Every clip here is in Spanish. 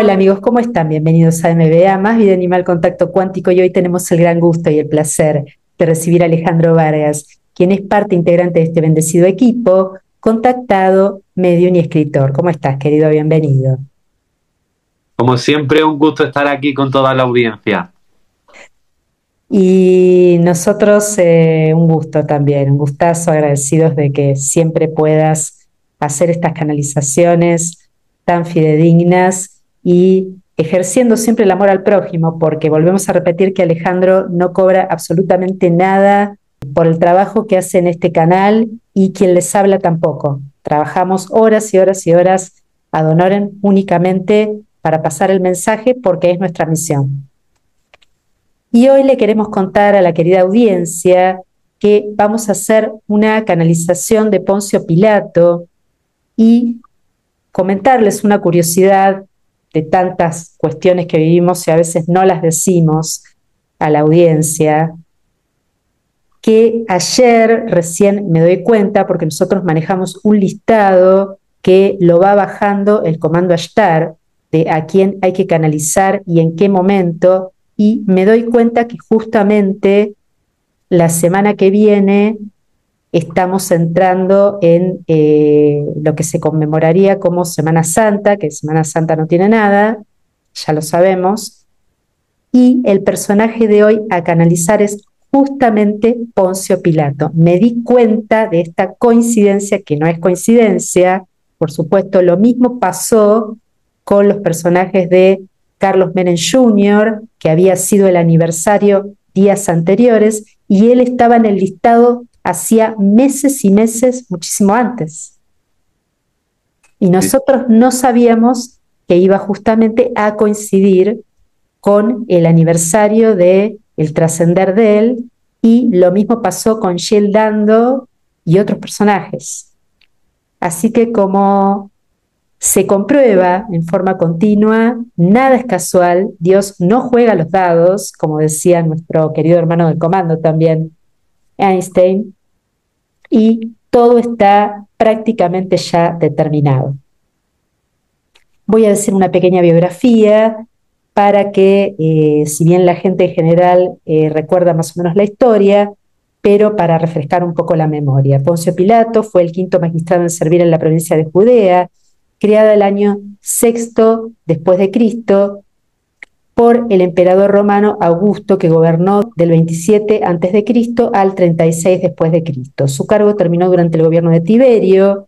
Hola amigos, ¿cómo están? Bienvenidos a MBA, Más Vida Animal Contacto Cuántico, y hoy tenemos el gran gusto y el placer de recibir a Alejandro Vargas, quien es parte integrante de este bendecido equipo, contactado, medium y escritor. ¿Cómo estás, querido? Bienvenido. Como siempre, un gusto estar aquí con toda la audiencia. Y nosotros un gusto también, un gustazo, agradecidos de que siempre puedas hacer estas canalizaciones tan fidedignas y ejerciendo siempre el amor al prójimo, porque volvemos a repetir que Alejandro no cobra absolutamente nada por el trabajo que hace en este canal y quien les habla tampoco. Trabajamos horas y horas y horas ad honorem únicamente para pasar el mensaje porque es nuestra misión. Y hoy le queremos contar a la querida audiencia que vamos a hacer una canalización de Poncio Pilato y comentarles una curiosidad de tantas cuestiones que vivimos y a veces no las decimos a la audiencia, que ayer recién me doy cuenta porque nosotros manejamos un listado que lo va bajando el comando Ashtar de a quién hay que canalizar y en qué momento, y me doy cuenta que justamente la semana que viene estamos entrando en lo que se conmemoraría como Semana Santa, que Semana Santa no tiene nada, ya lo sabemos, y el personaje de hoy a canalizar es justamente Poncio Pilato. Me di cuenta de esta coincidencia, que no es coincidencia, por supuesto, lo mismo pasó con los personajes de Carlos Menem Jr., que había sido el aniversario días anteriores, y él estaba en el listado hacía meses y meses, muchísimo antes. Y Sí. nosotros no sabíamos que iba justamente a coincidir con el aniversario de el trascender de él, y lo mismo pasó con Jill Dando y otros personajes. Así que como se comprueba en forma continua, nada es casual, Dios no juega los dados, como decía nuestro querido hermano del comando también, Einstein, y todo está prácticamente ya determinado. Voy a decir una pequeña biografía para que, si bien la gente en general recuerda más o menos la historia, pero para refrescar un poco la memoria. Poncio Pilato fue el quinto magistrado en servir en la provincia de Judea, creada el año sexto después de Cristo por el emperador romano Augusto, que gobernó del 27 antes de Cristo al 36 después de Cristo. Su cargo terminó durante el gobierno de Tiberio,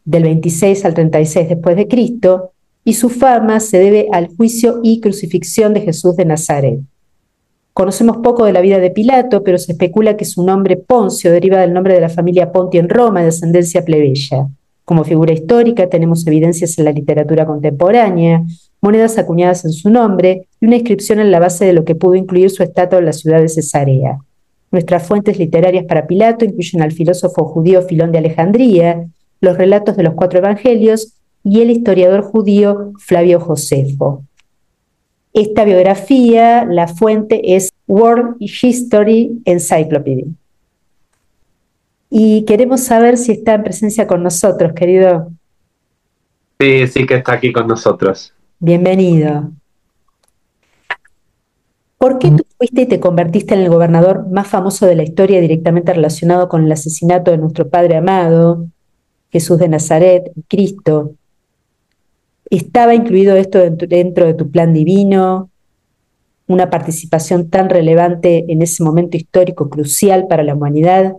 del 26 al 36 después de Cristo, y su fama se debe al juicio y crucifixión de Jesús de Nazaret. Conocemos poco de la vida de Pilato, pero se especula que su nombre Poncio deriva del nombre de la familia Ponti en Roma, de ascendencia plebeya. Como figura histórica tenemos evidencias en la literatura contemporánea, monedas acuñadas en su nombre y una inscripción en la base de lo que pudo incluir su estatua en la ciudad de Cesarea. Nuestras fuentes literarias para Pilato incluyen al filósofo judío Filón de Alejandría, los relatos de los cuatro evangelios y el historiador judío Flavio Josefo. Esta biografía, la fuente es World History Encyclopedia. Y queremos saber si está en presencia con nosotros, querido. Sí, sí que está aquí con nosotros. Bienvenido. ¿Por qué tú fuiste y te convertiste en el gobernador más famoso de la historia directamente relacionado con el asesinato de nuestro Padre amado, Jesús de Nazaret, Cristo? ¿Estaba incluido esto dentro de tu plan divino? ¿Una participación tan relevante en ese momento histórico crucial para la humanidad?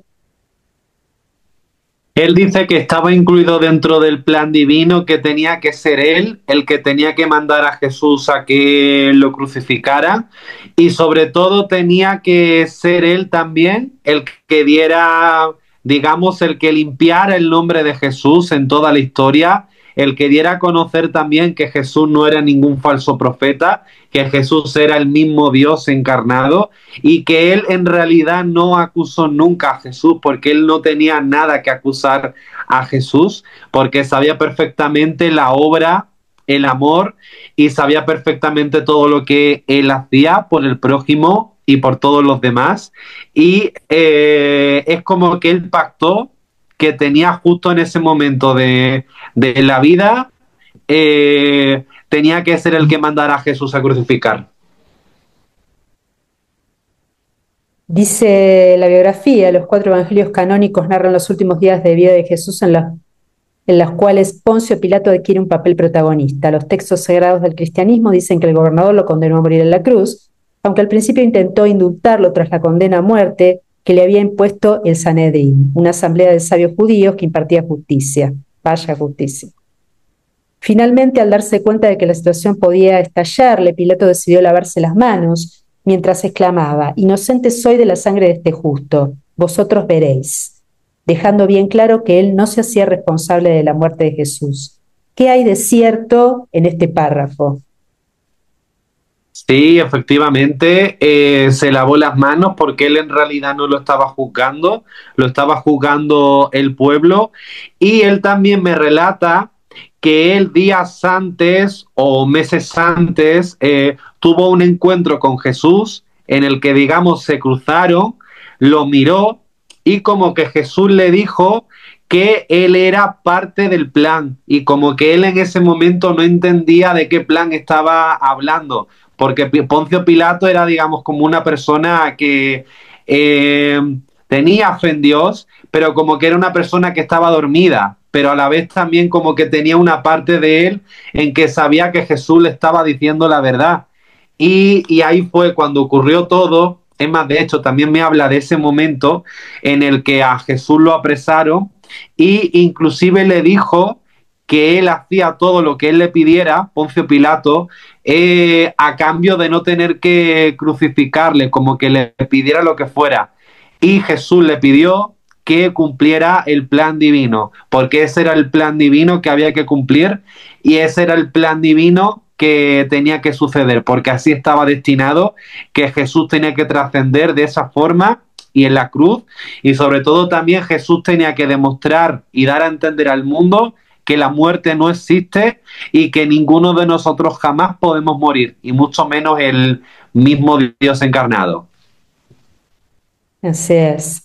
Él dice que estaba incluido dentro del plan divino, que tenía que ser él el que tenía que mandar a Jesús a que lo crucificara, y sobre todo tenía que ser él también el que diera, digamos, el que limpiara el nombre de Jesús en toda la historia, el que diera a conocer también que Jesús no era ningún falso profeta, que Jesús era el mismo Dios encarnado, y que él en realidad no acusó nunca a Jesús, porque él no tenía nada que acusar a Jesús, porque sabía perfectamente la obra, el amor, y sabía perfectamente todo lo que él hacía por el prójimo y por todos los demás. Y es como que él pactó que tenía justo en ese momento de la vida, tenía que ser el que mandara a Jesús a crucificar. Dice la biografía, los 4 evangelios canónicos narran los últimos días de vida de Jesús en los cuales Poncio Pilato adquiere un papel protagonista. Los textos sagrados del cristianismo dicen que el gobernador lo condenó a morir en la cruz, aunque al principio intentó indultarlo tras la condena a muerte que le había impuesto el Sanedrín, una asamblea de sabios judíos que impartía justicia. Vaya justicia. Finalmente, al darse cuenta de que la situación podía estallarle, Pilato decidió lavarse las manos mientras exclamaba: «Inocente soy de la sangre de este justo, vosotros veréis», dejando bien claro que él no se hacía responsable de la muerte de Jesús. ¿Qué hay de cierto en este párrafo? Sí, efectivamente, se lavó las manos porque él en realidad no lo estaba juzgando, lo estaba juzgando el pueblo, y él también me relata que él días antes o meses antes tuvo un encuentro con Jesús en el que, digamos, se cruzaron, lo miró y como que Jesús le dijo que él era parte del plan y como que él en ese momento no entendía de qué plan estaba hablando, porque Poncio Pilato era, digamos, como una persona que tenía fe en Dios, pero como que era una persona que estaba dormida, pero a la vez también como que tenía una parte de él en que sabía que Jesús le estaba diciendo la verdad. Y ahí fue cuando ocurrió todo. Es más, de hecho, también me habla de ese momento en el que a Jesús lo apresaron y inclusive le dijo que él hacía todo lo que él le pidiera, Poncio Pilato, a cambio de no tener que crucificarle, como que le pidiera lo que fuera. Y Jesús le pidió que cumpliera el plan divino, porque ese era el plan divino que había que cumplir y ese era el plan divino que tenía que suceder, porque así estaba destinado, que Jesús tenía que trascender de esa forma y en la cruz, y sobre todo también Jesús tenía que demostrar y dar a entender al mundo que la muerte no existe y que ninguno de nosotros jamás podemos morir, y mucho menos el mismo Dios encarnado. Así es.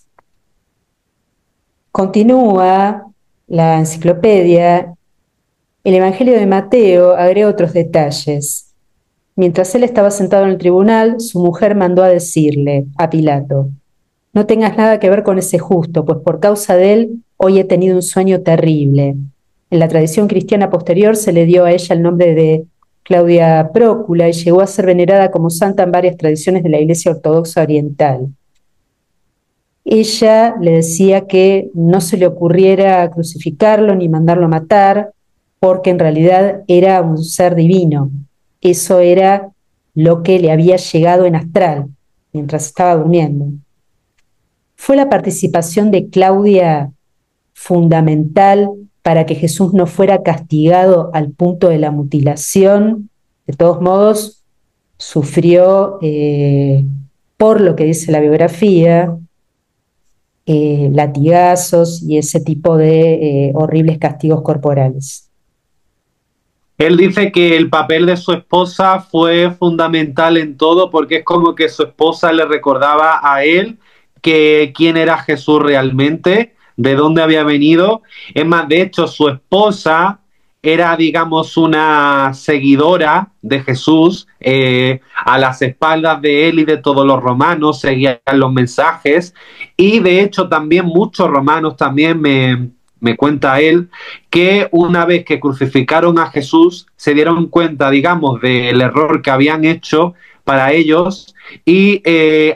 Continúa la enciclopedia. El Evangelio de Mateo agrega otros detalles. Mientras él estaba sentado en el tribunal, su mujer mandó a decirle a Pilato: «No tengas nada que ver con ese justo, pues por causa de él hoy he tenido un sueño terrible». En la tradición cristiana posterior se le dio a ella el nombre de Claudia Prócula y llegó a ser venerada como santa en varias tradiciones de la Iglesia Ortodoxa Oriental. Ella le decía que no se le ocurriera crucificarlo ni mandarlo a matar, porque en realidad era un ser divino. Eso era lo que le había llegado en astral mientras estaba durmiendo. ¿Fue la participación de Claudia fundamental para que Jesús no fuera castigado al punto de la mutilación? De todos modos, sufrió, por lo que dice la biografía, latigazos y ese tipo de horribles castigos corporales. Él dice que el papel de su esposa fue fundamental en todo porque es como que su esposa le recordaba a él que quién era Jesús realmente, de dónde había venido. Es más, de hecho, su esposa era, digamos, una seguidora de Jesús, a las espaldas de él y de todos los romanos, seguían los mensajes, y de hecho también muchos romanos también me cuenta él, que una vez que crucificaron a Jesús, se dieron cuenta, digamos, del error que habían hecho para ellos y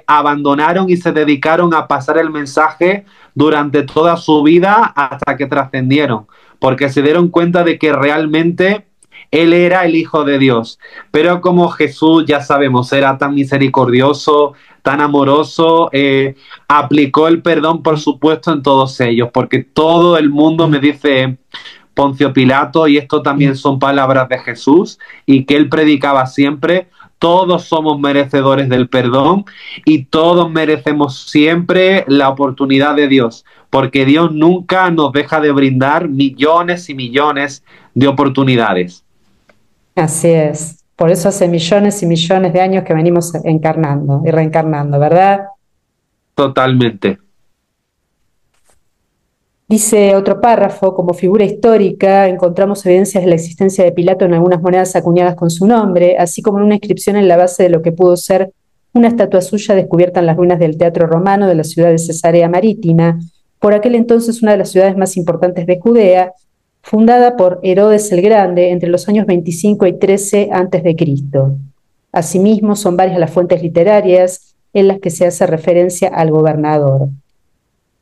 abandonaron y se dedicaron a pasar el mensaje durante toda su vida hasta que trascendieron, porque se dieron cuenta de que realmente él era el Hijo de Dios. Pero como Jesús, ya sabemos, era tan misericordioso, tan amoroso, aplicó el perdón, por supuesto, en todos ellos, porque todo el mundo, me dice Poncio Pilato, y esto también son palabras de Jesús, y que él predicaba siempre: todos somos merecedores del perdón y todos merecemos siempre la oportunidad de Dios, porque Dios nunca nos deja de brindar millones y millones de oportunidades. Así es. Por eso hace millones y millones de años que venimos encarnando y reencarnando, ¿verdad? Totalmente. Dice otro párrafo: como figura histórica, encontramos evidencias de la existencia de Pilato en algunas monedas acuñadas con su nombre, así como en una inscripción en la base de lo que pudo ser una estatua suya descubierta en las ruinas del Teatro Romano de la ciudad de Cesarea Marítima, por aquel entonces una de las ciudades más importantes de Judea, fundada por Herodes el Grande entre los años 25 y 13 a.C. Asimismo, son varias las fuentes literarias en las que se hace referencia al gobernador.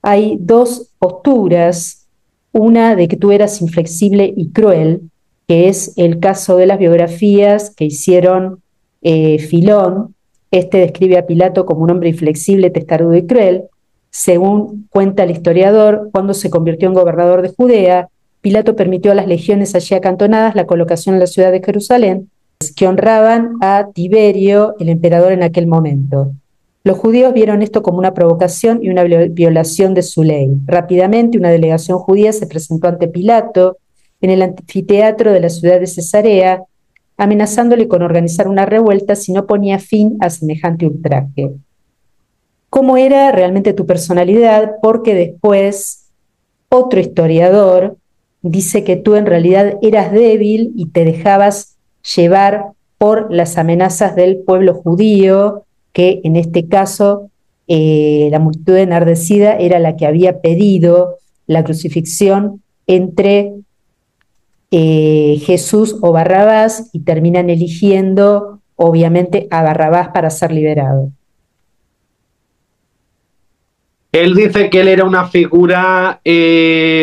Hay dos posturas, una de que tú eras inflexible y cruel, que es el caso de las biografías que hicieron Filón. Este describe a Pilato como un hombre inflexible, testarudo y cruel. Según cuenta el historiador, cuando se convirtió en gobernador de Judea, Pilato permitió a las legiones allí acantonadas la colocación en la ciudad de Jerusalén, que honraban a Tiberio, el emperador en aquel momento. Los judíos vieron esto como una provocación y una violación de su ley. Rápidamente, una delegación judía se presentó ante Pilato en el anfiteatro de la ciudad de Cesarea, amenazándole con organizar una revuelta si no ponía fin a semejante ultraje. ¿Cómo era realmente tu personalidad? Porque después otro historiador dice que tú en realidad eras débil y te dejabas llevar por las amenazas del pueblo judío, que en este caso la multitud enardecida era la que había pedido la crucifixión entre Jesús o Barrabás, y terminan eligiendo obviamente a Barrabás para ser liberado. Él dice que él era una figura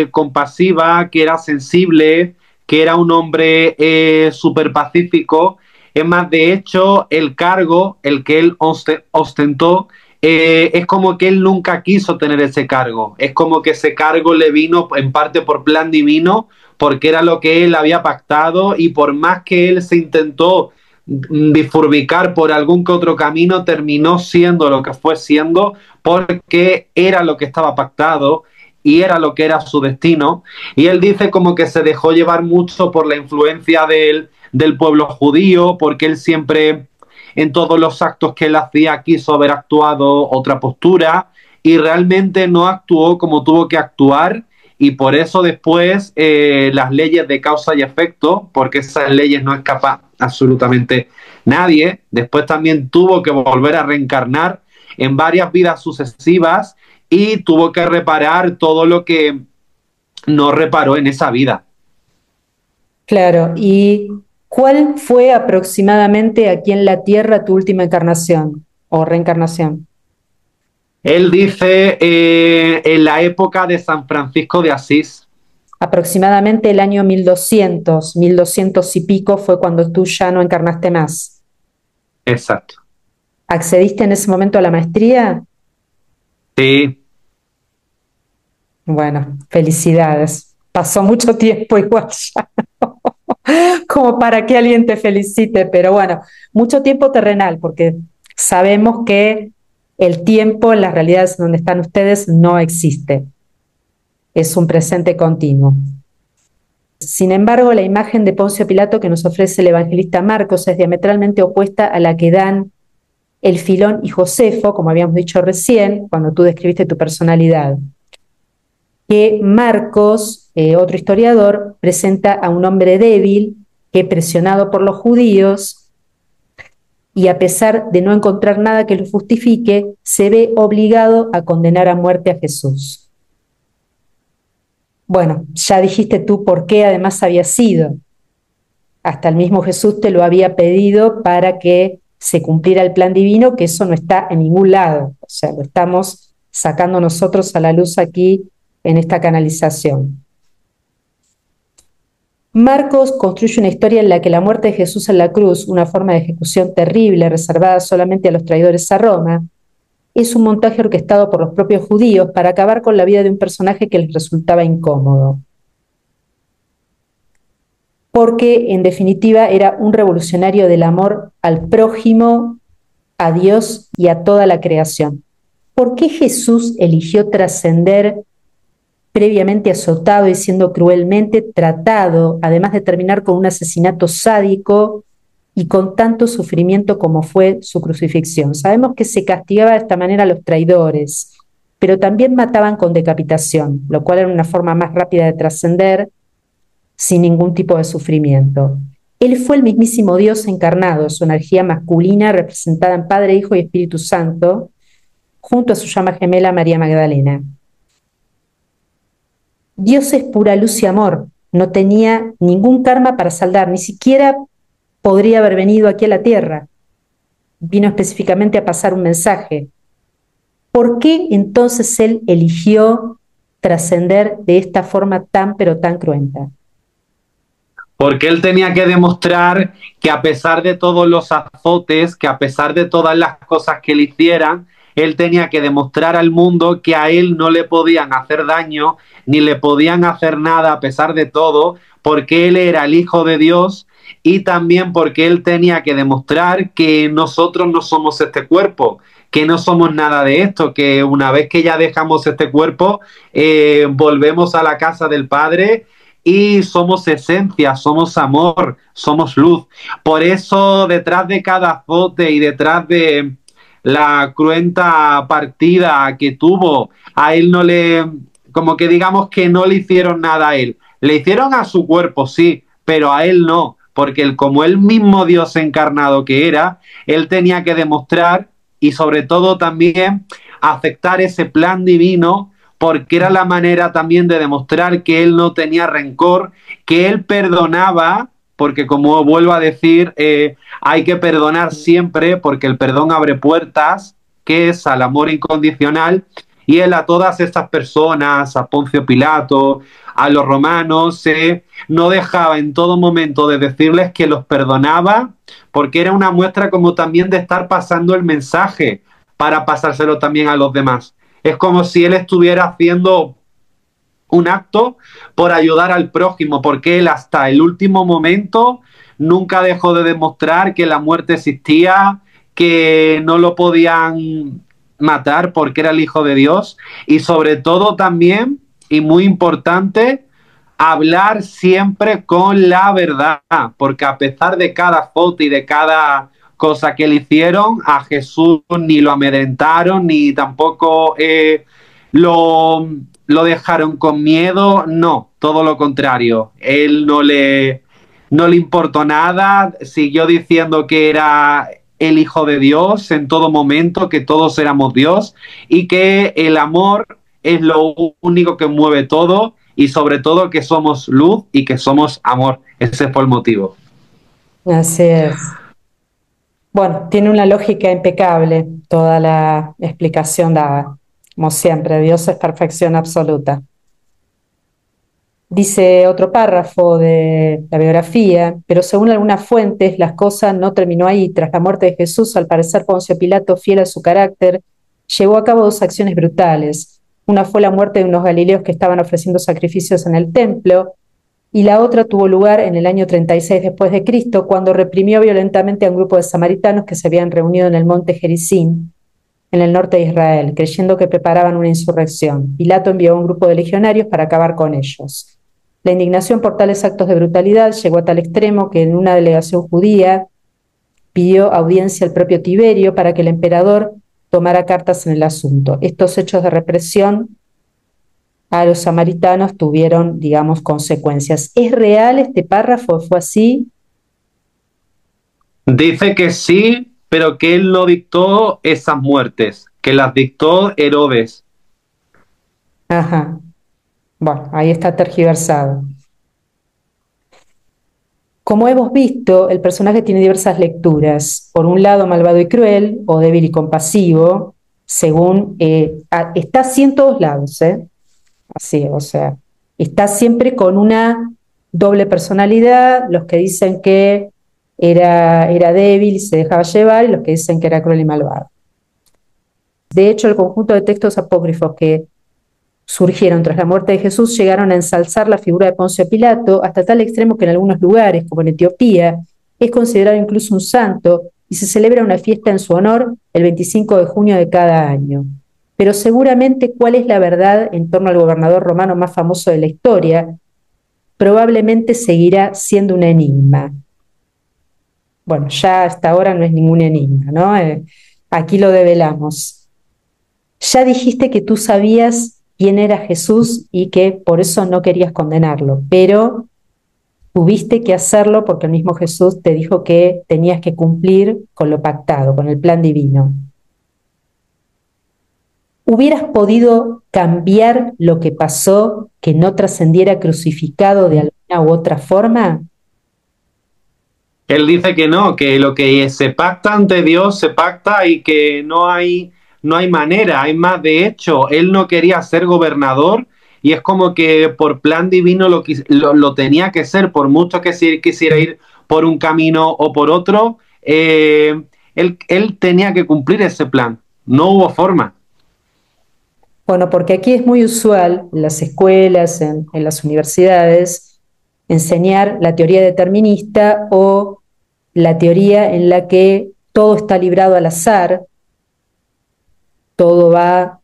compasiva, que era sensible, que era un hombre súper pacífico. Es más, de hecho, el cargo, el que él ostentó, es como que él nunca quiso tener ese cargo. Es como que ese cargo le vino en parte por plan divino, porque era lo que él había pactado, y por más que él se intentó bifurcar por algún que otro camino, terminó siendo lo que fue siendo, porque era lo que estaba pactado y era lo que era su destino. Y él dice como que se dejó llevar mucho por la influencia del pueblo judío, porque él siempre, en todos los actos que él hacía, quiso haber actuado otra postura, y realmente no actuó como tuvo que actuar. Y por eso después las leyes de causa y efecto, porque esas leyes no escapa absolutamente nadie, después también tuvo que volver a reencarnar en varias vidas sucesivas, y tuvo que reparar todo lo que no reparó en esa vida. Claro, ¿y cuál fue aproximadamente aquí en la Tierra tu última encarnación o reencarnación? Él dice en la época de San Francisco de Asís. Aproximadamente el año 1200, 1200 y pico fue cuando tú ya no encarnaste más. Exacto. ¿Accediste en ese momento a la maestría? Sí. Bueno, felicidades. Pasó mucho tiempo igual ya, ¿no? Como para que alguien te felicite, pero bueno, mucho tiempo terrenal, porque sabemos que el tiempo en las realidades donde están ustedes no existe. Es un presente continuo. Sin embargo, la imagen de Poncio Pilato que nos ofrece el evangelista Marcos es diametralmente opuesta a la que dan el Filón y Josefo, como habíamos dicho recién, cuando tú describiste tu personalidad. Que Marcos, otro historiador, presenta a un hombre débil que, presionado por los judíos y a pesar de no encontrar nada que lo justifique, se ve obligado a condenar a muerte a Jesús. Bueno, ya dijiste tú por qué además había sido. Hasta el mismo Jesús te lo había pedido para que se cumpliera el plan divino, que eso no está en ningún lado. O sea, lo estamos sacando nosotros a la luz aquí en esta canalización. Marcos construye una historia en la que la muerte de Jesús en la cruz, una forma de ejecución terrible reservada solamente a los traidores a Roma, es un montaje orquestado por los propios judíos para acabar con la vida de un personaje que les resultaba incómodo. Porque, en definitiva, era un revolucionario del amor al prójimo, a Dios y a toda la creación. ¿Por qué Jesús eligió trascender previamente azotado y siendo cruelmente tratado, además de terminar con un asesinato sádico y con tanto sufrimiento como fue su crucifixión? Sabemos que se castigaba de esta manera a los traidores, pero también mataban con decapitación, lo cual era una forma más rápida de trascender sin ningún tipo de sufrimiento. Él fue el mismísimo Dios encarnado, su energía masculina representada en Padre, Hijo y Espíritu Santo, junto a su llama gemela María Magdalena. Dios es pura luz y amor, no tenía ningún karma para saldar, ni siquiera podría haber venido aquí a la tierra. Vino específicamente a pasar un mensaje. ¿Por qué entonces él eligió trascender de esta forma tan pero tan cruenta? Porque él tenía que demostrar que a pesar de todos los azotes, que a pesar de todas las cosas que le hicieran, él tenía que demostrar al mundo que a él no le podían hacer daño, ni le podían hacer nada a pesar de todo, porque él era el Hijo de Dios y también porque él tenía que demostrar que nosotros no somos este cuerpo, que no somos nada de esto, que una vez que ya dejamos este cuerpo, volvemos a la casa del Padre y somos esencia, somos amor, somos luz. Por eso detrás de cada azote y detrás de la cruenta partida que tuvo, a él no le, como que digamos que no le hicieron nada a él. Le hicieron a su cuerpo, sí, pero a él no, porque él, como el mismo Dios encarnado que era, él tenía que demostrar y sobre todo también aceptar ese plan divino porque era la manera también de demostrar que él no tenía rencor, que él perdonaba, porque como vuelvo a decir, hay que perdonar siempre porque el perdón abre puertas, que es al amor incondicional, y él a todas estas personas, a Poncio Pilato, a los romanos, no dejaba en todo momento de decirles que los perdonaba, porque era una muestra como también de estar pasando el mensaje para pasárselo también a los demás. Es como si él estuviera haciendo un acto por ayudar al prójimo, porque él hasta el último momento nunca dejó de demostrar que la muerte existía, que no lo podían matar porque era el Hijo de Dios y sobre todo también, y muy importante, hablar siempre con la verdad, porque a pesar de cada foto y de cada cosa que le hicieron, a Jesús ni lo amedrentaron, ni tampoco lo dejaron con miedo, no, todo lo contrario. Él no le importó nada, siguió diciendo que era el Hijo de Dios en todo momento, que todos éramos Dios y que el amor es lo único que mueve todo y sobre todo que somos luz y que somos amor. Ese fue el motivo. Así es. Bueno, tiene una lógica impecable toda la explicación dada. Como siempre, Dios es perfección absoluta. Dice otro párrafo de la biografía, pero según algunas fuentes, las cosas no terminó ahí. Tras la muerte de Jesús, al parecer Poncio Pilato, fiel a su carácter, llevó a cabo dos acciones brutales. Una fue la muerte de unos galileos que estaban ofreciendo sacrificios en el templo, y la otra tuvo lugar en el año 36 después de Cristo, cuando reprimió violentamente a un grupo de samaritanos que se habían reunido en el monte Gerizim, en el norte de Israel, creyendo que preparaban una insurrección. Pilato envió a un grupo de legionarios para acabar con ellos. La indignación por tales actos de brutalidad llegó a tal extremo que en una delegación judía pidió audiencia al propio Tiberio para que el emperador tomara cartas en el asunto. Estos hechos de represión a los samaritanos tuvieron, digamos, consecuencias. ¿Es real este párrafo? ¿Fue así? Dice que sí, pero que él no dictó esas muertes, que las dictó Herodes. Ajá. Bueno, ahí está tergiversado. Como hemos visto, el personaje tiene diversas lecturas. Por un lado, malvado y cruel, o débil y compasivo, según... está así en todos lados, ¿eh? Así, o sea, está siempre con una doble personalidad, los que dicen que era débil y se dejaba llevar, y los que dicen que era cruel y malvado. De hecho, el conjunto de textos apócrifos que surgieron tras la muerte de Jesús llegaron a ensalzar la figura de Poncio Pilato hasta tal extremo que en algunos lugares, como en Etiopía, es considerado incluso un santo y se celebra una fiesta en su honor el 25 de junio de cada año. Pero seguramente cuál es la verdad en torno al gobernador romano más famoso de la historia, probablemente seguirá siendo un enigma. Bueno, ya hasta ahora no es ningún enigma, ¿no? Aquí lo develamos. Ya dijiste que tú sabías quién era Jesús y que por eso no querías condenarlo, pero tuviste que hacerlo porque el mismo Jesús te dijo que tenías que cumplir con lo pactado, con el plan divino. ¿Hubieras podido cambiar lo que pasó, que no trascendiera crucificado de alguna u otra forma? Él dice que no, que lo que se pacta ante Dios se pacta y que no hay manera. Hay más, de hecho, él no quería ser gobernador y es como que por plan divino lo tenía que ser, por mucho que si quisiera ir por un camino o por otro, él tenía que cumplir ese plan. No hubo forma. Bueno, porque aquí es muy usual en las escuelas, en las universidades, enseñar la teoría determinista o la teoría en la que todo está librado al azar, todo va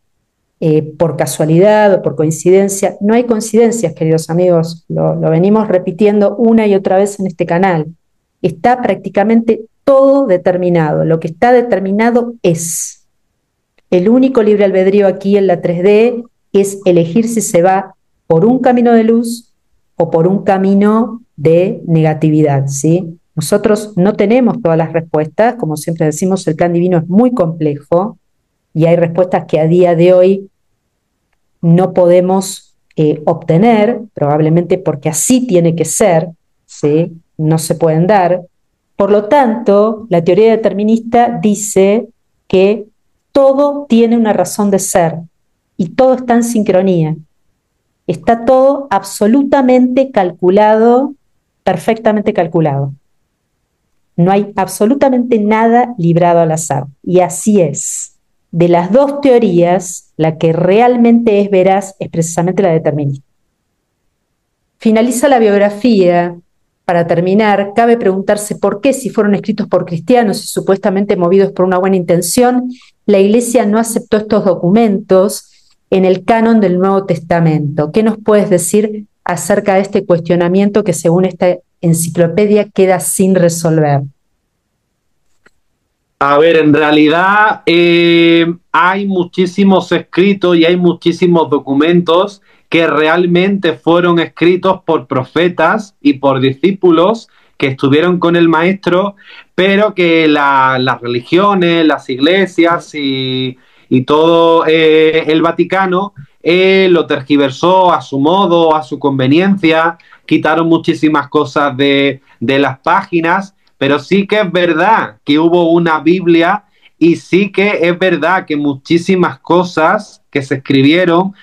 por casualidad o por coincidencia. No hay coincidencias, queridos amigos, lo venimos repitiendo una y otra vez en este canal. Está prácticamente todo determinado. Lo que está determinado es. El único libre albedrío aquí en la 3D es elegir si se va por un camino de luz o por un camino de negatividad, ¿sí? Nosotros no tenemos todas las respuestas, como siempre decimos, el plan divino es muy complejo y hay respuestas que a día de hoy no podemos obtener, probablemente porque así tiene que ser, ¿sí? No se pueden dar. Por lo tanto, la teoría determinista dice que todo tiene una razón de ser y todo está en sincronía. Está todo absolutamente calculado, perfectamente calculado. No hay absolutamente nada librado al azar. Y así es. De las dos teorías, la que realmente es veraz es precisamente la determinista. Finaliza la biografía. Para terminar, cabe preguntarse por qué, si fueron escritos por cristianos y supuestamente movidos por una buena intención, la Iglesia no aceptó estos documentos en el canon del Nuevo Testamento. ¿Qué nos puedes decir acerca de este cuestionamiento que, según esta enciclopedia, queda sin resolver? A ver, en realidad hay muchísimos escritos y hay muchísimos documentos que realmente fueron escritos por profetas y por discípulos que estuvieron con el maestro, pero que las religiones, las iglesias y todo el Vaticano lo tergiversó a su modo, a su conveniencia, quitaron muchísimas cosas de las páginas, pero sí que es verdad que hubo una Biblia y sí que es verdad que muchísimas cosas que se escribieron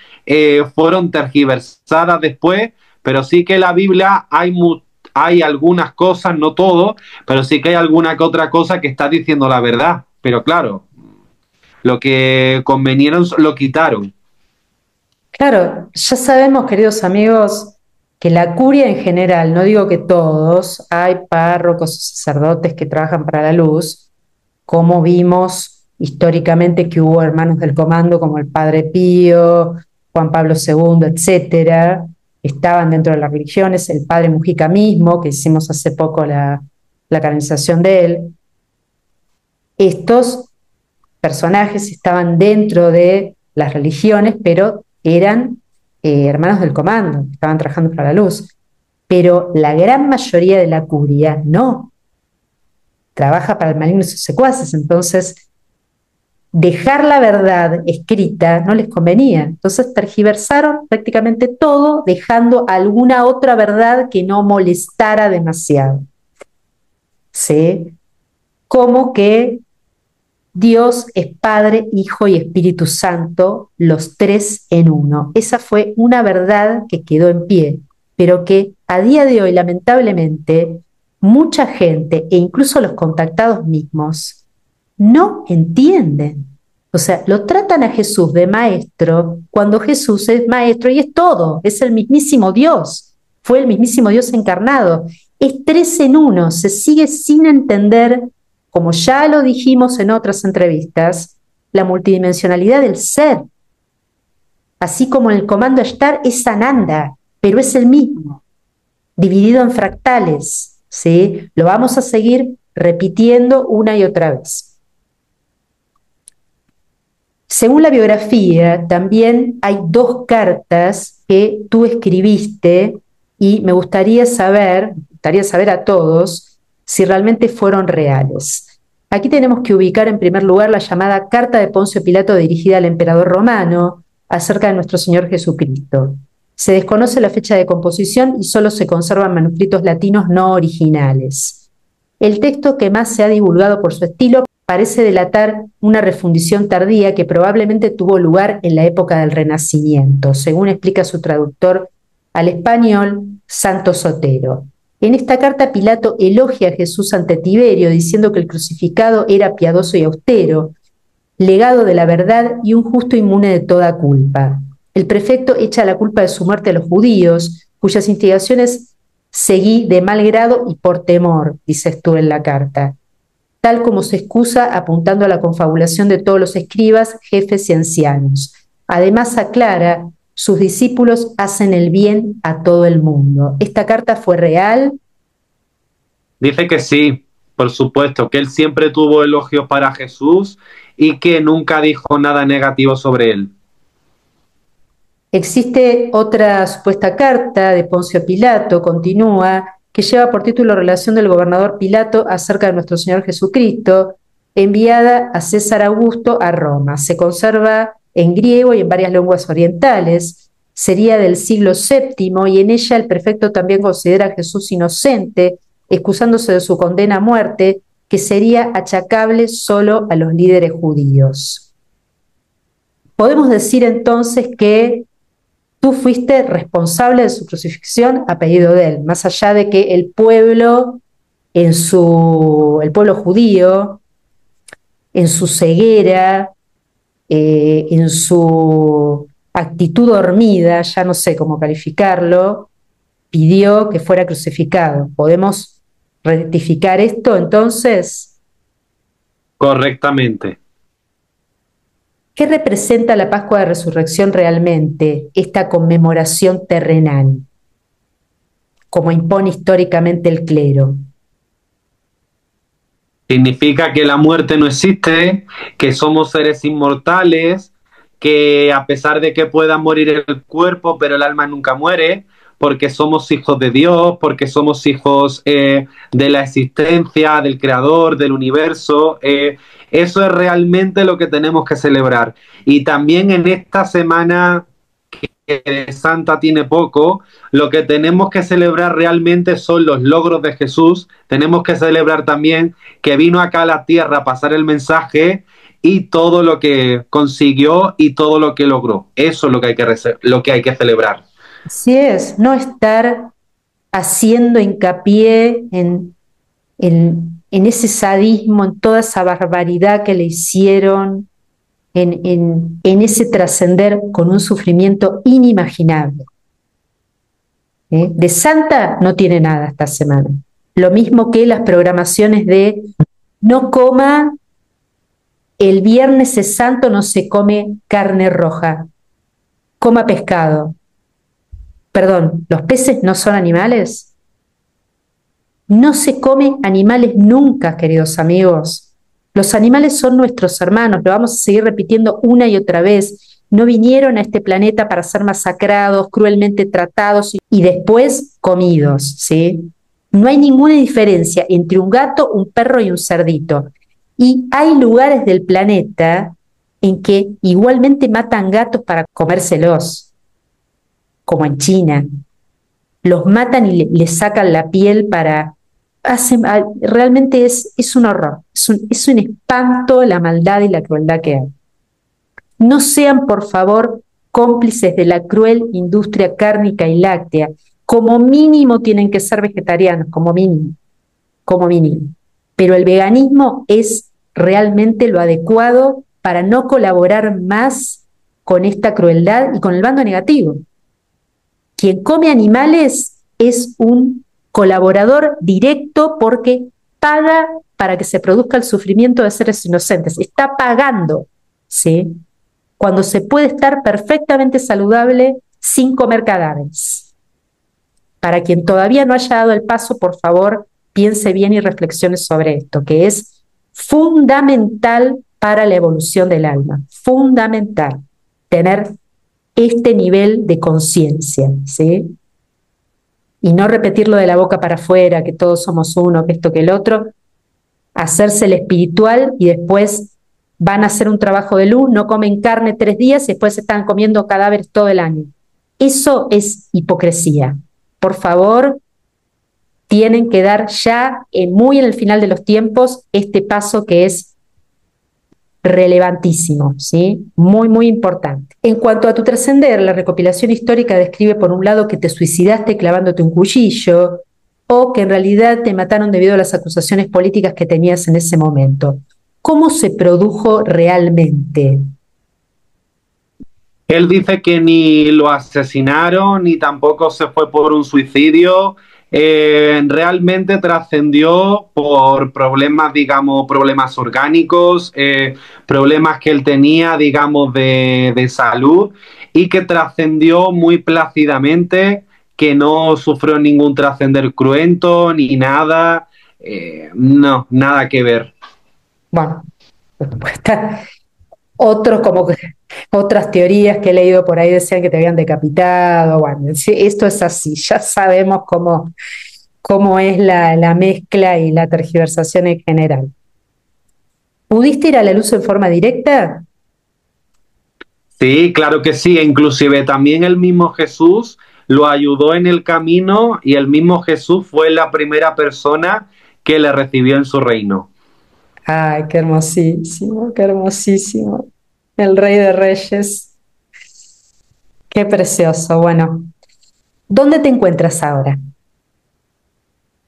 fueron tergiversadas después, pero sí que en la Biblia hay algunas cosas, no todo, pero sí que hay alguna que otra cosa que está diciendo la verdad. Pero claro, lo que convenieron lo quitaron. Claro, ya sabemos, queridos amigos, que la curia en general, no digo que todos, hay párrocos o sacerdotes que trabajan para la luz, como vimos históricamente que hubo hermanos del comando como el Padre Pío, Juan Pablo II, etcétera, estaban dentro de las religiones, el Padre Mujica mismo, que hicimos hace poco la canonización de él. Estos personajes estaban dentro de las religiones, pero eran hermanos del comando, estaban trabajando para la luz. Pero la gran mayoría de la curia no, trabaja para el maligno y sus secuaces, entonces dejar la verdad escrita no les convenía. Entonces tergiversaron prácticamente todo, dejando alguna otra verdad que no molestara demasiado. ¿Sí? Como que Dios es Padre, Hijo y Espíritu Santo, los tres en uno. Esa fue una verdad que quedó en pie, pero que a día de hoy, lamentablemente, mucha gente e incluso los contactados mismos no entienden. O sea, lo tratan a Jesús de maestro cuando Jesús es maestro y es todo, es el mismísimo Dios, fue el mismísimo Dios encarnado. Es tres en uno, se sigue sin entender, como ya lo dijimos en otras entrevistas, la multidimensionalidad del ser. Así como el comando Ashtar es Ananda, pero es el mismo, dividido en fractales. ¿Sí? Lo vamos a seguir repitiendo una y otra vez. Según la biografía, también hay 2 cartas que tú escribiste y me gustaría saber a todos si realmente fueron reales. Aquí tenemos que ubicar en primer lugar la llamada Carta de Poncio Pilato dirigida al emperador romano acerca de nuestro Señor Jesucristo. Se desconoce la fecha de composición y solo se conservan manuscritos latinos no originales. El texto que más se ha divulgado por su estilo parece delatar una refundición tardía que probablemente tuvo lugar en la época del Renacimiento, según explica su traductor al español, Santos Otero. En esta carta Pilato elogia a Jesús ante Tiberio, diciendo que el crucificado era piadoso y austero, legado de la verdad y un justo inmune de toda culpa. El prefecto echa la culpa de su muerte a los judíos, cuyas instigaciones seguí de mal grado y por temor, dices tú en la carta, tal como se excusa apuntando a la confabulación de todos los escribas, jefes y ancianos. Además aclara, sus discípulos hacen el bien a todo el mundo. ¿Esta carta fue real? Dice que sí, por supuesto, que él siempre tuvo elogios para Jesús y que nunca dijo nada negativo sobre él. Existe otra supuesta carta de Poncio Pilato, continúa, que lleva por título Relación del gobernador Pilato acerca de nuestro Señor Jesucristo, enviada a César Augusto a Roma. Se conserva en griego y en varias lenguas orientales. Sería del siglo VII y en ella el prefecto también considera a Jesús inocente, excusándose de su condena a muerte, que sería achacable solo a los líderes judíos. Podemos decir entonces que tú fuiste responsable de su crucifixión a pedido de él, más allá de que el pueblo judío, en su ceguera, en su actitud dormida, ya no sé cómo calificarlo, pidió que fuera crucificado. ¿Podemos rectificar esto entonces? Correctamente. ¿Qué representa la Pascua de Resurrección realmente, esta conmemoración terrenal, como impone históricamente el clero? Significa que la muerte no existe, que somos seres inmortales, que a pesar de que pueda morir el cuerpo, pero el alma nunca muere, porque somos hijos de Dios, porque somos hijos de la existencia, del creador, del universo. Eso es realmente lo que tenemos que celebrar. Y también en esta semana que Santa tiene poco, lo que tenemos que celebrar realmente son los logros de Jesús. Tenemos que celebrar también que vino acá a la tierra a pasar el mensaje y todo lo que consiguió y todo lo que logró. Eso es lo que hay que celebrar. Así es, no estar haciendo hincapié en ese sadismo, en toda esa barbaridad que le hicieron, en ese trascender con un sufrimiento inimaginable. De Santa no tiene nada esta semana. Lo mismo que las programaciones de no coma, el viernes es santo, no se come carne roja, coma pescado. Perdón, ¿los peces no son animales? No se come animales nunca, queridos amigos. Los animales son nuestros hermanos, lo vamos a seguir repitiendo una y otra vez. No vinieron a este planeta para ser masacrados, cruelmente tratados y después comidos, ¿sí? No hay ninguna diferencia entre un gato, un perro y un cerdito. Y hay lugares del planeta en que igualmente matan gatos para comérselos, como en China. Los matan y les sacan la piel para... realmente es un horror, es un espanto la maldad y la crueldad que hay. No sean, por favor, cómplices de la cruel industria cárnica y láctea. Como mínimo tienen que ser vegetarianos, como mínimo, como mínimo. Pero el veganismo es realmente lo adecuado para no colaborar más con esta crueldad y con el bando negativo. Quien come animales es un colaborador directo porque paga para que se produzca el sufrimiento de seres inocentes. Está pagando, ¿sí? Cuando se puede estar perfectamente saludable sin comer cadáveres. Para quien todavía no haya dado el paso, por favor, piense bien y reflexione sobre esto, que es fundamental para la evolución del alma. Fundamental tener este nivel de conciencia, ¿sí? Y no repetirlo de la boca para afuera, que todos somos uno, que esto, que el otro, hacerse el espiritual y después van a hacer un trabajo de luz, no comen carne 3 días y después están comiendo cadáveres todo el año. Eso es hipocresía. Por favor, tienen que dar ya, muy en el final de los tiempos, este paso que es relevantísimo, ¿sí? Muy, muy importante. En cuanto a tu trascender, la recopilación histórica describe por un lado que te suicidaste clavándote un cuchillo o que en realidad te mataron debido a las acusaciones políticas que tenías en ese momento. ¿Cómo se produjo realmente? Él dice que ni lo asesinaron, ni tampoco se fue por un suicidio. Realmente trascendió por problemas, digamos, problemas orgánicos, problemas que él tenía, digamos, de salud, y que trascendió muy plácidamente, que no sufrió ningún trascender cruento ni nada. No, nada que ver. Bueno, otros como que otras teorías que he leído por ahí decían que te habían decapitado. Bueno, sí, esto es así, ya sabemos cómo es la mezcla y la tergiversación en general. ¿Pudiste ir a la luz en forma directa? Sí, claro que sí, e inclusive también el mismo Jesús lo ayudó en el camino y el mismo Jesús fue la primera persona que le recibió en su reino. Ay, qué hermosísimo, qué hermosísimo. El Rey de Reyes, qué precioso. Bueno, ¿dónde te encuentras ahora?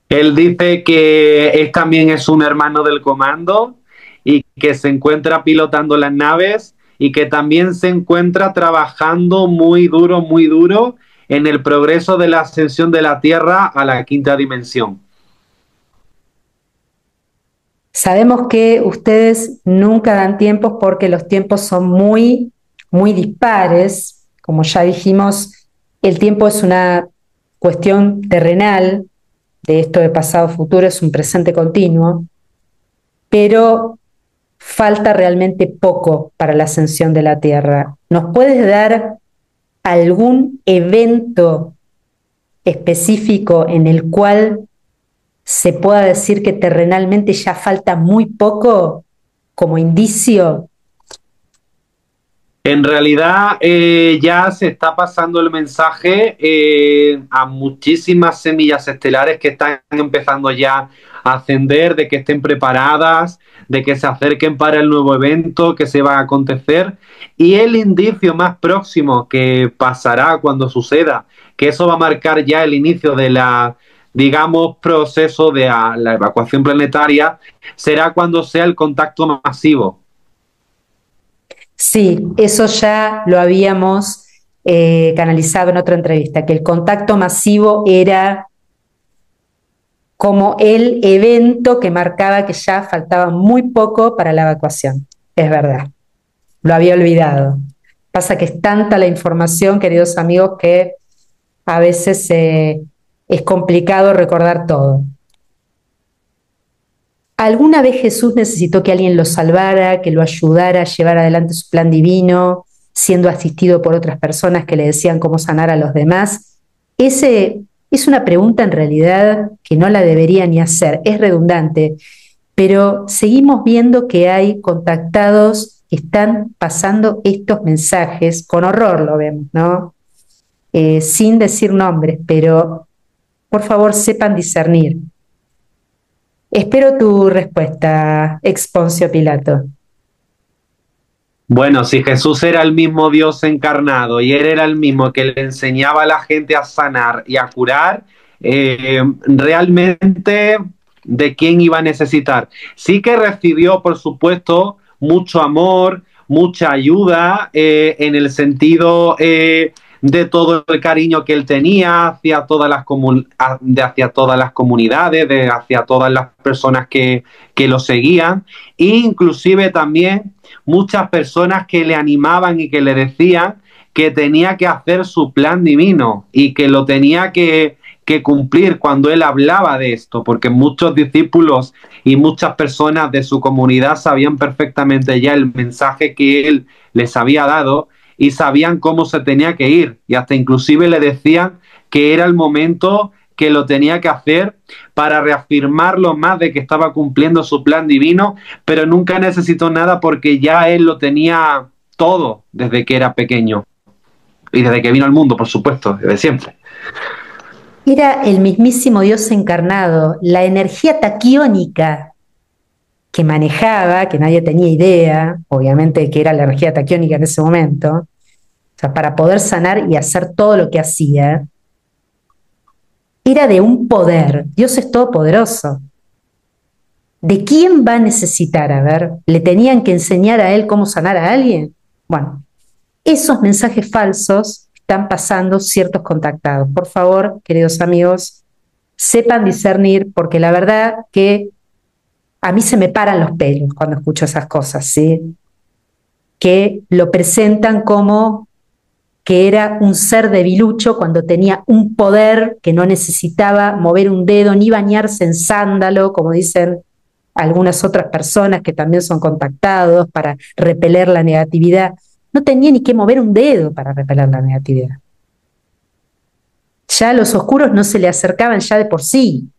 Él dice que también es un hermano del comando y que se encuentra pilotando las naves y que también se encuentra trabajando muy duro en el progreso de la ascensión de la Tierra a la quinta dimensión. Sabemos que ustedes nunca dan tiempos porque los tiempos son muy, muy dispares. Como ya dijimos, el tiempo es una cuestión terrenal, de esto de pasado-futuro, es un presente continuo, pero falta realmente poco para la ascensión de la Tierra. ¿Nos puedes dar algún evento específico en el cual se pueda decir que terrenalmente ya falta muy poco como indicio? En realidad ya se está pasando el mensaje a muchísimas semillas estelares que están empezando ya a ascender, de que estén preparadas, de que se acerquen para el nuevo evento que se va a acontecer. Y el indicio más próximo que pasará cuando suceda, que eso va a marcar ya el inicio de la, digamos, proceso de la evacuación planetaria, será cuando sea el contacto masivo. Sí, eso ya lo habíamos canalizado en otra entrevista, que el contacto masivo era como el evento que marcaba que ya faltaba muy poco para la evacuación. Es verdad, lo había olvidado. Pasa que es tanta la información, queridos amigos, que a veces es complicado recordar todo. ¿Alguna vez Jesús necesitó que alguien lo salvara, que lo ayudara a llevar adelante su plan divino, siendo asistido por otras personas que le decían cómo sanar a los demás? Ese es una pregunta en realidad que no la debería ni hacer, es redundante, pero seguimos viendo que hay contactados que están pasando estos mensajes, con horror lo vemos, ¿no? Sin decir nombres, pero por favor sepan discernir. Espero tu respuesta, Exponcio Pilato. Bueno, si Jesús era el mismo Dios encarnado y él era el mismo que le enseñaba a la gente a sanar y a curar, realmente, ¿de quién iba a necesitar? Sí que recibió, por supuesto, mucho amor, mucha ayuda, en el sentido de todo el cariño que él tenía hacia todas las, hacia todas las comunidades, hacia todas las personas que lo seguían, e inclusive también muchas personas que le animaban y que le decían que tenía que hacer su plan divino y que lo tenía que cumplir cuando él hablaba de esto, porque muchos discípulos y muchas personas de su comunidad sabían perfectamente ya el mensaje que él les había dado y sabían cómo se tenía que ir, y hasta inclusive le decían que era el momento que lo tenía que hacer para reafirmarlo más de que estaba cumpliendo su plan divino, pero nunca necesitó nada porque ya él lo tenía todo desde que era pequeño y desde que vino al mundo, por supuesto, desde siempre. Era el mismísimo Dios encarnado, la energía taquiónica que manejaba, que nadie tenía idea, obviamente, que era la energía taquiónica en ese momento, o sea, para poder sanar y hacer todo lo que hacía, era de un poder. Dios es todopoderoso. ¿De quién va a necesitar? A ver, ¿le tenían que enseñar a él cómo sanar a alguien? Bueno, esos mensajes falsos están pasando ciertos contactados. Por favor, queridos amigos, sepan discernir, porque la verdad que a mí se me paran los pelos cuando escucho esas cosas, ¿sí? Que lo presentan como que era un ser debilucho cuando tenía un poder que no necesitaba mover un dedo ni bañarse en sándalo, como dicen algunas otras personas que también son contactados para repeler la negatividad. No tenía ni que mover un dedo para repeler la negatividad. Ya los oscuros no se le acercaban ya de por sí,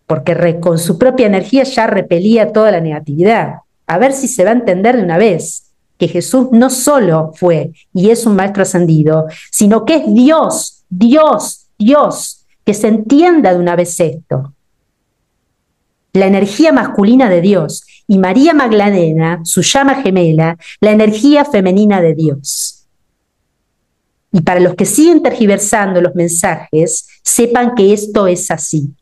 porque con su propia energía ya repelía toda la negatividad. A ver si se va a entender de una vez que Jesús no solo fue y es un maestro ascendido, sino que es Dios, Dios, Dios, que se entienda de una vez esto. La energía masculina de Dios y María Magdalena, su llama gemela, la energía femenina de Dios. Y para los que siguen tergiversando los mensajes, sepan que esto es así.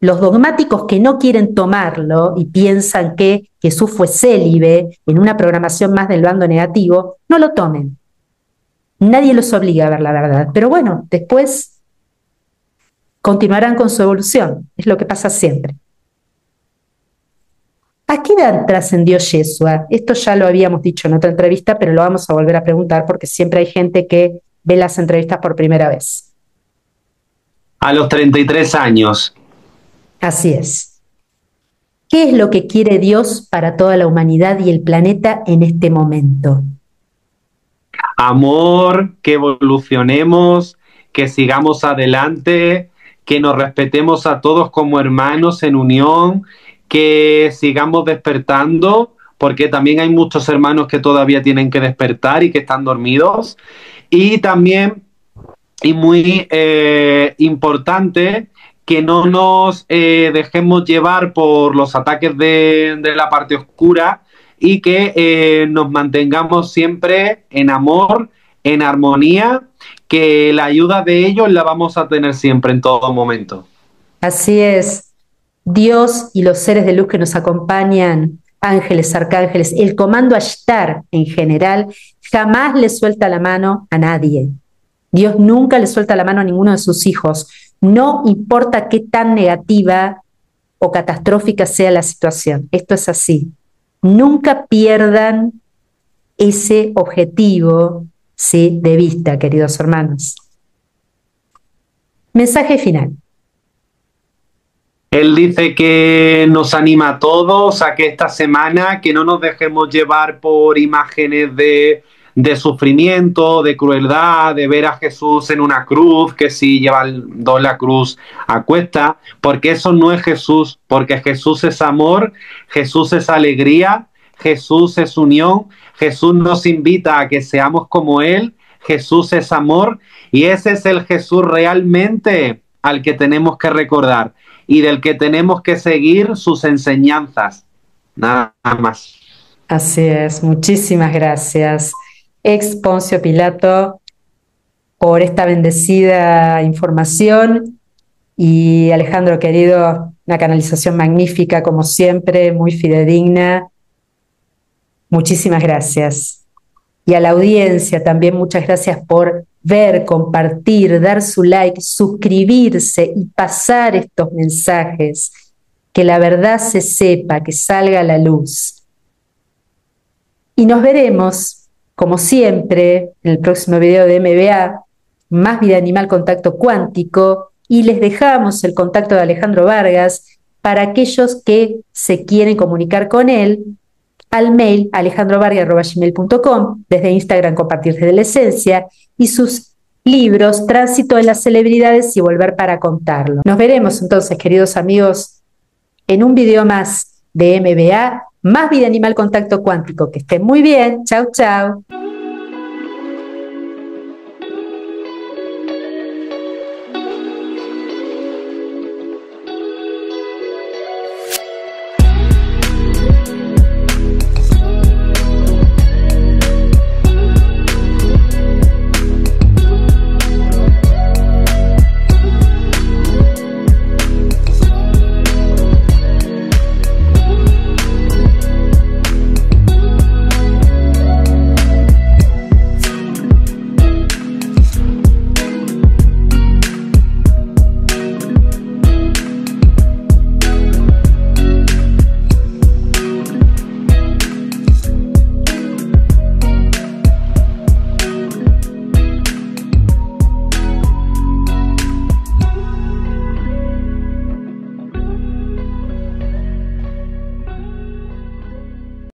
Los dogmáticos que no quieren tomarlo y piensan que Jesús fue célibe en una programación más del bando negativo, no lo tomen. Nadie los obliga a ver la verdad. Pero bueno, después continuarán con su evolución. Es lo que pasa siempre. ¿A qué edad trascendió Yeshua? Esto ya lo habíamos dicho en otra entrevista, pero lo vamos a volver a preguntar porque siempre hay gente que ve las entrevistas por primera vez. A los 33 años. Así es. ¿Qué es lo que quiere Dios para toda la humanidad y el planeta en este momento? Amor, que evolucionemos, que sigamos adelante, que nos respetemos a todos como hermanos en unión, que sigamos despertando, porque también hay muchos hermanos que todavía tienen que despertar y que están dormidos. Y también, y muy importante, que no nos dejemos llevar por los ataques de la parte oscura y que nos mantengamos siempre en amor, en armonía, que la ayuda de ellos la vamos a tener siempre en todo momento. Así es. Dios y los seres de luz que nos acompañan, ángeles, arcángeles, el comando Ashtar en general, jamás le suelta la mano a nadie. Dios nunca le suelta la mano a ninguno de sus hijos. No importa qué tan negativa o catastrófica sea la situación. Esto es así. Nunca pierdan ese objetivo, ¿sí?, de vista, queridos hermanos. Mensaje final. Él dice que nos anima a todos a que esta semana que no nos dejemos llevar por imágenes de sufrimiento, de crueldad, de ver a Jesús en una cruz, que si llevando la cruz a cuesta, porque eso no es Jesús, porque Jesús es amor, Jesús es alegría, Jesús es unión, Jesús nos invita a que seamos como Él, Jesús es amor, y ese es el Jesús realmente al que tenemos que recordar y del que tenemos que seguir sus enseñanzas. Nada más. Así es, muchísimas gracias, ex Poncio Pilato, por esta bendecida información. Y Alejandro, querido, una canalización magnífica, como siempre, muy fidedigna. Muchísimas gracias. Y a la audiencia también muchas gracias por ver, compartir, dar su like, suscribirse y pasar estos mensajes. Que la verdad se sepa, que salga a la luz. Y nos veremos, como siempre, en el próximo video de MBA, Más Vida Animal Contacto Cuántico, y les dejamos el contacto de Alejandro Vargas para aquellos que se quieren comunicar con él al mail alejandrovargas@gmail.com, desde Instagram Compartir desde la Esencia, y sus libros Tránsito de las Celebridades y Volver para Contarlo. Nos veremos entonces, queridos amigos, en un video más de MBA, Más Vida Animal Contacto Cuántico. Que estén muy bien. Chau, chau.